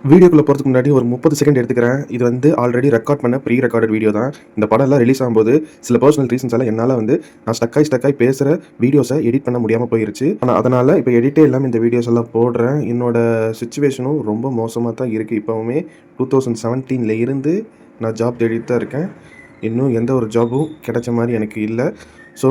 வீடியோக்குள்ள போகிறதுக்கு முன்னாடி ஒரு 30 செகண்ட் எடுத்துக்கிறேன். இது வந்து ஆல்ரெடி ரெக்கார்ட் பண்ண ப்ரீ ரெக்கார்டட் வீடியோ தான். இந்த படம் எல்லாம் ரிலீஸ் ஆகும்போது சில பர்சனல் ரீசன்ஸால என்னால் வந்து நான் ஸ்டக்காய் பேசுகிற வீடியோஸை எடிட் பண்ண முடியாமல் போயிருச்சு. ஆனால் அதனால் இப்போ எடிட்டே இல்லாமல் இந்த வீடியோஸ் எல்லாம் போடுறேன். என்னோட சுச்சுவேஷனும் ரொம்ப மோசமாக தான் இருக்குது. இப்போவுமே 2017 இருந்து நான் ஜாப் தேடிட்டு தான் இருக்கேன். இன்னும் எந்த ஒரு ஜாபும் கிடைச்ச மாதிரி எனக்கு இல்லை. So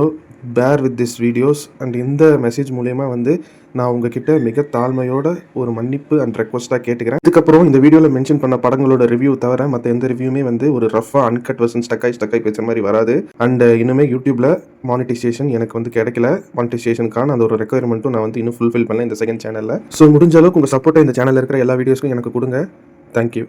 bear with this videos and இந்த மெசேஜ் மூலயமா வந்து நான் உங்ககிட்ட மிக தாழ்மையோட ஒரு மன்னிப்பு அண்ட் ரெக்வஸ்ட்டாக கேட்டுக்கிறேன். இதுக்கப்புறம் இந்த வீடியோவில் மென்ஷன் பண்ண படங்களோட ரிவ்யூ தவிர மற்ற எந்த ரிவ்யூமே வந்து ஒரு ரஃபாக அன்கட் வெர்ஷன் ஸ்டக்காய் பேசுகிற மாதிரி வராது. அண்ட் இன்னுமே யூடியூப்பில் மானிட்டைசேஷன் எனக்கு வந்து கிடைக்கல. மானிட்டைசேஷனுக்கான அந்த ஒரு ரெக்குயர்மெண்ட்டும் நான் வந்து இன்னும் ஃபுல்ஃபில் பண்ணல இந்த செகண்ட் சேனலில். ஸோ முடிஞ்ச அளவுக்கு உங்கள் சப்போர்ட்டை இந்த சேனலில் இருக்கிற எல்லா வீடியோஸ்க்கும் எனக்கு கொடுங்க. தேங்க்யூ.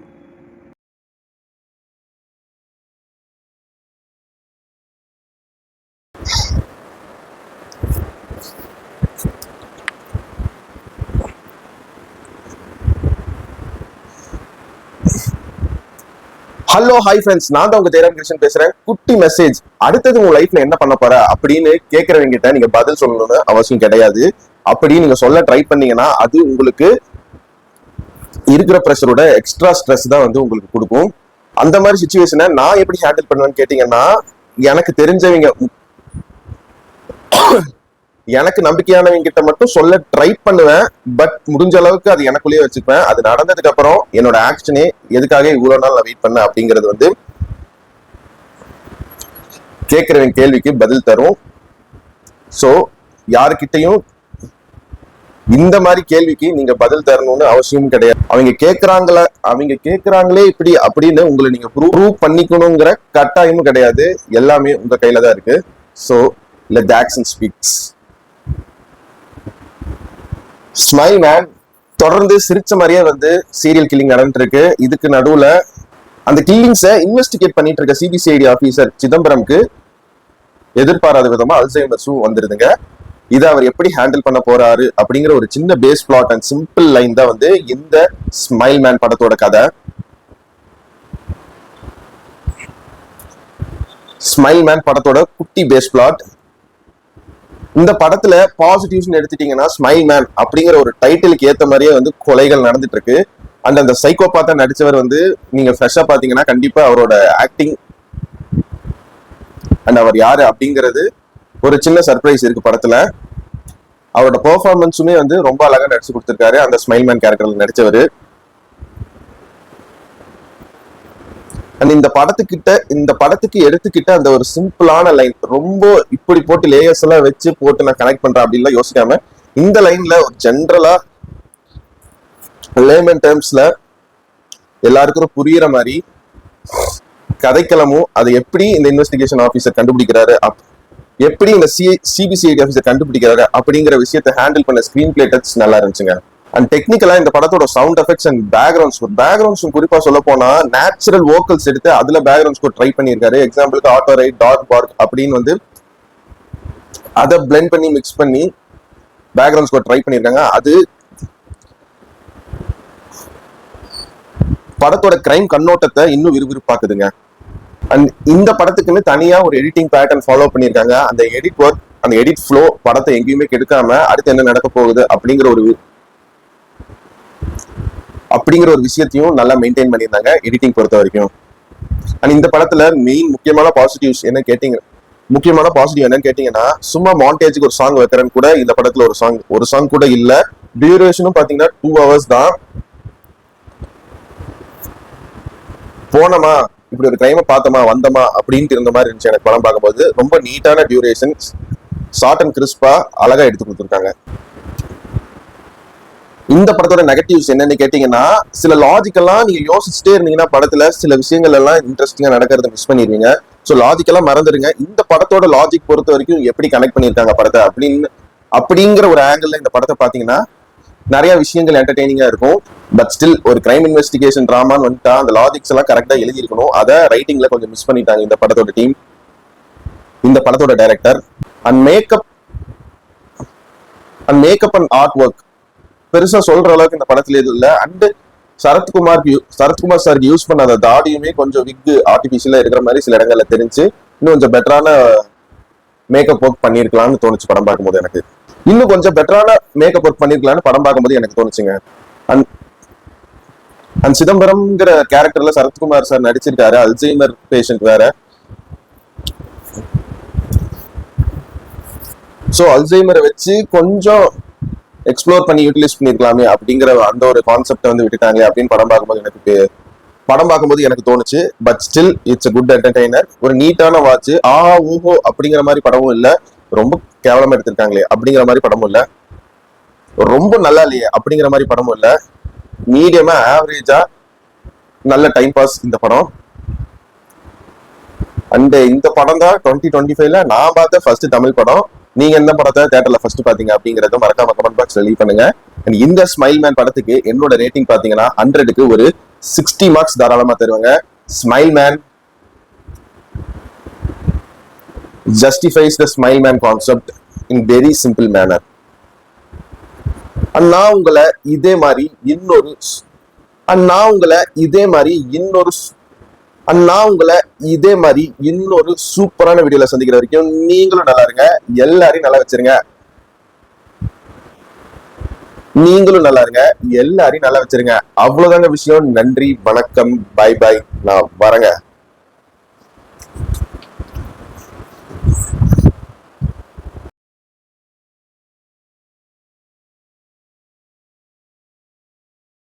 ஹலோ ஹாய் ஃப்ரெண்ட்ஸ், நான் தான் உங்க ஜெயராம் கிருஷ்ணன் பேசுறேன். குட்டி மெசேஜ். அடுத்தது உங்க லைஃப்ல என்ன பண்ண போற அப்படின்னு கேட்கறவங்க கிட்ட நீங்க பதில் சொல்லணும்னு அவசியம் கிடையாது. அப்படி நீங்க சொல்ல ட்ரை பண்ணீங்கன்னா அது உங்களுக்கு இருக்கிற ப்ரெஷரோட எக்ஸ்ட்ரா ஸ்ட்ரெஸ் தான் வந்து உங்களுக்கு கொடுக்கும். அந்த மாதிரி சுச்சுவேஷனை நான் எப்படி ஹேண்டில் பண்ணுவேன்னு கேட்டீங்கன்னா, எனக்கு தெரிஞ்சவங்க எனக்கு நம்பிக்கையானவங்க கிட்ட மட்டும் சொல்ல ட்ரை பண்ணுவேன். பட் முடிஞ்ச அளவுக்கு அது எனக்குள்ளேயே வச்சுப்பேன். அது நடந்ததுக்கு அப்புறம் என்னோட ஆக்ஷனே எதுக்காக இவ்வளவு நாள் நான் வெயிட் பண்ணேன் அப்படிங்கிறது வந்து கேட்கிறவங்க கேள்விக்கு பதில் தரும். ஸோ யாருக்கிட்டையும் இந்த மாதிரி கேள்விக்கு நீங்க பதில் தரணும்னு அவசியம் கிடையாது. அவங்க கேட்கறாங்களே இப்படி அப்படின்னு உங்களை நீங்க ப்ரூவ் பண்ணிக்கணுங்கிற கட்டாயமும் கிடையாது. எல்லாமே உங்க கையில தான் இருக்கு. So let the action speaks. Smile man தொடர்ந்து சிரிச்ச மாதிரியே வந்து சீரியல் கில்லிங் நடந்துட்டு இருக்கு. இதுக்கு நடுவுல அந்த கில்லிங்ஸை இன்வெஸ்டிகேட் பண்ணிட்டு இருக்க சிபிசிஐடி ஆபீசர் சிதம்பரம்க்கு எதிர்பாராத விதமா அல்சைமர்ஸும் வந்துருதுங்க. இதை அவர் எப்படி ஹேண்டில் பண்ண போறாரு அப்படிங்கிற ஒரு சின்ன base flat and simple line தான் வந்து இந்த ஸ்மைல் மேன் படத்தோட கதை. ஸ்மைல் மேன் படத்தோட குட்டி பேஸ் பிளாட். இந்த படத்துல பாசிட்டிவ்ஸ் எடுத்துட்டீங்கன்னா ஸ்மைல் மேன் அப்படிங்கிற ஒரு டைட்டிலுக்கு ஏத்த மாதிரியே வந்து கொலைகள் நடந்துட்டு இருக்கு. அண்ட் அந்த சைக்கோபாத்தா நடிச்சவர் வந்து நீங்க ஃப்ரெஷ்ஷா பாத்தீங்கன்னா கண்டிப்பா அவரோட ஆக்டிங் அண்ட் அவர் யாரு அப்படிங்கிறது ஒரு சின்ன சர்ப்ரைஸ் இருக்கு படத்துல. அவரோட பெர்ஃபார்மன்ஸுமே வந்து ரொம்ப அழகா நடிச்சு கொடுத்திருக்காரு அந்த ஸ்மைல் மேன் கேரக்டர்ல நடிச்சவர். அண்ட் இந்த படத்துக்கு எடுத்துக்கிட்ட அந்த ஒரு சிம்பிளான லைன், ரொம்ப இப்படி போட்டு லேயர்ஸ் எல்லாம் வச்சு போட்டு நான் கனெக்ட் பண்றேன் அப்படின்லாம் யோசிக்காம இந்த லைன்ல ஒரு ஜென்ரலா லேமன் டேர்ம்ஸ்ல எல்லாருக்கும் புரியுற மாதிரி கதைக்களமும் அதை எப்படி இந்த இன்வெஸ்டிகேஷன் ஆபீசர் கண்டுபிடிக்கிறாரு, எப்படி இந்த சிபிசிஐடி ஆபீசர் கண்டுபிடிக்கிறாரு அப்படிங்கிற விஷயத்தை ஹேண்டில் பண்ண ஸ்கிரீன் பிளே டச் நல்லா இருந்துச்சுங்க. அண்ட் டெக்னிக்கலா இந்த படத்தோட சவுண்ட் எஃபெக்ட்ஸ் அண்ட் பேக்ரவுண்ட்ஸ் குறிப்பா சொல்ல போனா நேச்சுரல் வோக்கல்ஸ் எடுத்து அதுல பேக்ரவுண்ட்ஸ் ட்ரை பண்ணியிருக்காரு. எக்ஸாம்பிளுக்கு ஆட்டோ ரைட், டாக் பார்க் அப்படின்னு வந்து அதை பிளெண்ட் பண்ணி மிக்ஸ் பண்ணி பேக்ரவுண்ட்ஸ் ட்ரை பண்ணியிருக்காங்க. அது படத்தோட கிரைம் கண்ணோட்டத்தை இன்னும் விறுவிறுப்பாக்குதுங்க. அண்ட் இந்த படத்துக்குன்னு தனியா ஒரு எடிட்டிங் பேட்டர்ன் ஃபாலோ பண்ணியிருக்காங்க. அந்த எடிட் ஒர்க், அந்த எடிட் ஃப்ளோ படத்தை எங்கேயுமே கெடுக்காம அடுத்து என்ன நடக்க போகுது அப்படிங்கிற ஒரு விஷயத்தையும் நல்லா மெயின்டைன் பண்ணியிருந்தாங்க எடிட்டிங் பொறுத்த வரைக்கும். அண்ட் இந்த படத்துல முக்கியமான பாசிட்டிவ் என்னன்னு கேட்டீங்கன்னா, சும்மா மாண்டேஜுக்கு ஒரு சாங் வைக்கிறேன்னு கூட இந்த படத்துல ஒரு சாங் கூட இல்ல. டியூரேஷனும் பாத்தீங்கன்னா 2 hours தான். போனோமா இப்படி ஒரு கிரைமை பார்த்தோமா வந்தோமா அப்படின்ட்டு இருந்த மாதிரி இருந்துச்சு எனக்கு படம் பார்க்கும்போது. ரொம்ப நீட்டான டியூரேஷன், ஷார்ட் அண்ட் கிறிஸ்பா அழகா எடுத்து கொடுத்துருக்காங்க. இந்த படத்தோட நெகட்டிவ்ஸ் என்னன்னு கேட்டீங்கன்னா, சில லாஜிக்கெல்லாம் நீங்க யோசிச்சுட்டே இருந்தீங்கன்னா படத்துல சில விஷயங்கள் எல்லாம் இன்ட்ரெஸ்டிங்கா நடக்கிறத மிஸ் பண்ணிடுவீங்க. ஸோ லாஜிக்கெல்லாம் மறந்துடுங்க. இந்த படத்தோட லாஜிக் பொறுத்த வரைக்கும் எப்படி கனெக்ட் பண்ணியிருக்காங்க படத்தை அப்படிங்கிற ஒரு ஆங்கிள் இந்த படத்தை பாத்தீங்கன்னா நிறைய விஷயங்கள் என்டர்டெய்னிங்கா இருக்கும். பட் ஸ்டில் ஒரு கிரைம் இன்வெஸ்டிகேஷன் டிராமான்னு வந்துட்டா அந்த லாஜிக்ஸ் எல்லாம் கரெக்டா எழுதியிருக்கணும். அதை ரைட்டிங்ல கொஞ்சம் மிஸ் பண்ணிட்டாங்க இந்த படத்தோட டீம், இந்த படத்தோட director. And makeup and art work பெருசா சொல்ற அளவுக்கு இந்த படத்துல எதுவும் இல்லை. அண்ட் சரத்குமார் சாருக்கு யூஸ் பண்ண அந்த தாடியுமே கொஞ்சம் விக் ஆர்டிபிஷியலா இருக்கிற மாதிரி சில இடங்கள்ல தெரிஞ்சு இன்னும் கொஞ்சம் பெட்டரான மேக்கப் ஒர்க் பண்ணிருக்கலாம்னு தோணுச்சு படம் பார்க்கும்போது. எனக்கு இன்னும் கொஞ்சம் பெட்டரான மேக்கப் ஒர்க் பண்ணிருக்கலாம்னு படம் பார்க்கும்போது எனக்கு தோணுச்சுங்க. அண்ட் சிதம்பரம்ங்கிற கேரக்டர்ல சரத்குமார் சார் நடிச்சிருக்காரு, அல்சைமர் பேஷண்ட் வேற. சோ அல்சைமரை வச்சு கொஞ்சம் எக்ஸ்ப்ளோர் பண்ணி யூட்டிலைஸ் பண்ணிருக்கலாமே அப்படிங்கிற அந்த ஒரு கான்செப்டை வந்து விட்டுட்டாங்களே அப்படின்னு படம் பார்க்கும்போது எனக்கு தோணுச்சு. But still it's a good entertainer. ஒரு நீட்டான வாட்ச். ஊஹோ அப்படிங்கிற மாதிரி படமும் இல்ல, ரொம்ப கேவலமா எடுத்திருக்காங்களே அப்படிங்கிற மாதிரி படமும் இல்ல, ரொம்ப நல்லா இல்லையே அப்படிங்கிற மாதிரி படமும் இல்ல, மீடியமா ஆவரேஜா நல்ல டைம் பாஸ் இந்த படம். அண்ட் இந்த படம் தான் 2025ல நான் பார்த்த ஃபர்ஸ்ட் தமிழ் படம். நீங்க எந்த படத்தை தியேட்டர்ல ஃபர்ஸ்ட் பாத்தீங்க அப்படிங்கறத மறக்காம கமெண்ட் பாக்ஸ்ல லீவ் பண்ணுங்க. அண்ட் இந்த ஸ்மைல் மேன் படத்துக்கு என்னோட ரேட்டிங் பாத்தீங்கன்னா 100க்கு ஒரு 60 மார்க்ஸ் தாராளமா தருவாங்க. Smile man justifies the smile man concept in very simple manner. அண்ணா உங்களை இதே மாதிரி இன்னொரு சூப்பரான வீடியோல சந்திக்கிற வரைக்கும் நீங்களும் நல்லா இருங்க, எல்லாரையும் நல்லா வச்சிருங்க. அவ்வளவுதாங்க விஷயம். நன்றி, வணக்கம், பை பாய். நான் வரேங்க.